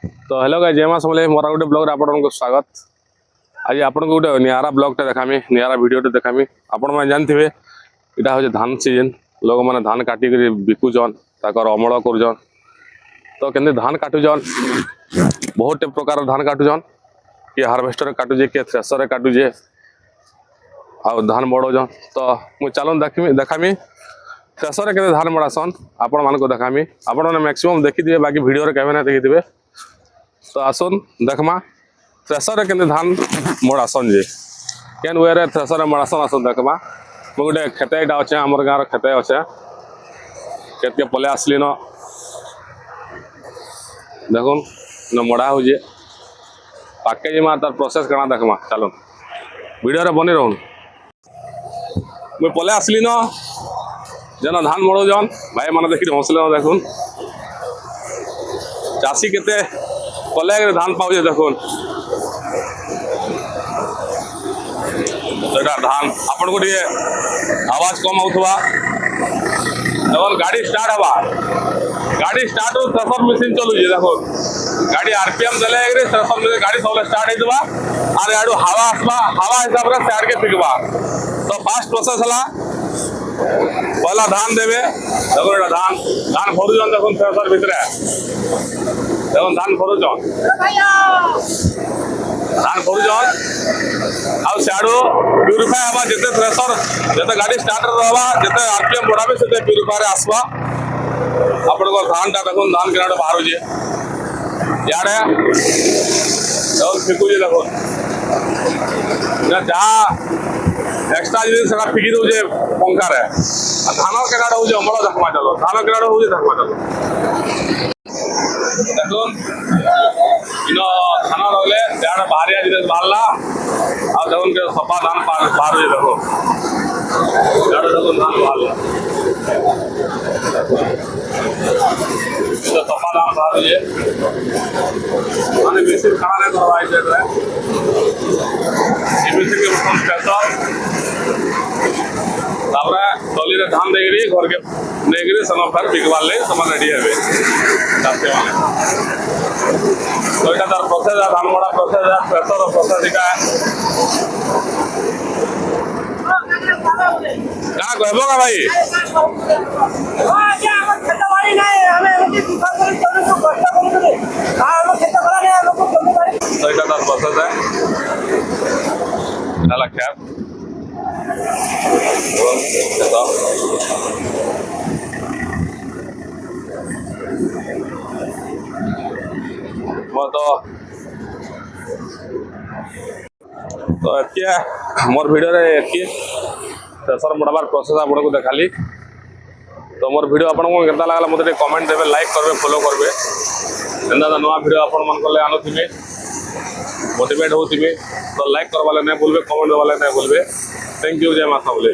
तो hello guys जय मां समले मोर गोटे ब्लॉग आपको स्वागत। आज आपको गोटे नियारा ब्लॉगटे देखामी नियारा वीडियोटे देखामी। आपण मैंने जानते यहाँ हूँ धान सीजन लोक मैंने धान काटिक बिकुचन ताकर अमल करुचन। तो केमती धान काटुचन बहुत प्रकार धान काटुचन किए हार्वेस्टर काटुचे किए थ्रेसर काटुचे आ धान मड़ौन। तो मुझे चलो देखामी थ्रेसर के धान मड़ासन आपण मान देखामी। आपण मैंने मैक्सिमम देखी बाकी वीडियो केवे ना देखी। तो आसन देखमा थ्रेसर के धान मड़ासन जे केन वे थ्रेसर मड़ासन आसन देखमा। मुझे गोटे खेतेटा अच्छे आम गाँव खेते अच्छे के पले आसली न देखुन न मड़ा हो पाके जिमा तार प्रोसेस कଣା देखमा। चलो वीडियो रे बनी रहून। मुझे पले आसली न जेन धान मड़ौन भाई मैंने देखी हंसले न देखुन चाषी केते कले धान पाऊे देखुन धान आपन को आवाज कम होता देखो गाड़ी स्टार्ट हवा गाड़ी स्टार्ट हो थ्रेसर मशीन चलू देखो गाड़ी आरपीएम देले थ्रेसर मशीन गाड़ी सब स्टार्ट होगा और याडू हवा आसवा हवा हिसाब से साइड के फिकबा। तो फास्ट प्रोसेस है पहला धान देवे देखो ये धान धान भरुचन देखो थ्रेसर भितर देखो धान भरुचन धान भरुचन आउ सियाड़ू प्यूरीफाए हवा जिते थ्रेसर जिते गाड़ी स्टार्ट रहा जिते आरपीएम बढ़ावे से प्यूरीफायर आसवा आपण को धान टा देखो धान केनाडे बाहर याडे फिकुचे देखो जहाँ एक्सट्रा जिन फिकी दौचे पंखार धान केनाडे हो अमल देखमा। चलो धान केनाडे हो देखमा। चलो देखो इन धान रही याडे बाहरिया जिन बाहरला आ देखो के सफा धान बाहर देखो याडे देखो धान बाहरला सफा धान बाहर माने बेसिक खाना नहीं करवाई दे रहा है ये बेसिक के बर्तन स्पेशल तापरे टोली रे धान देगिरी घर के नेगिरी सम फिर बिकवार ले सम रेडी हेबे चाषी माने। तो एटा तार प्रोसेस है धान मड़ा प्रोसेस है प्रेशर प्रोसेस का क्या कहबो का भाई तो एटा तार प्रोसेस है डाला कैप तो एतिया मोर वीडियो रे एतिया थ्रेसर मड़ाबार प्रोसेस आपको देखाली। तो मोर वीडियो आपको केता लागला मते कमेंट देबे लाइक करबे फॉलो करबे एंदा नवा वीडियो आपण मन को ले आनुथिबे मोटिवेट होथिबे। तो लाइक करवाले नहीं भूलबे कमेंट देवाले नहीं भूलबे। थैंक यू जय मां समले।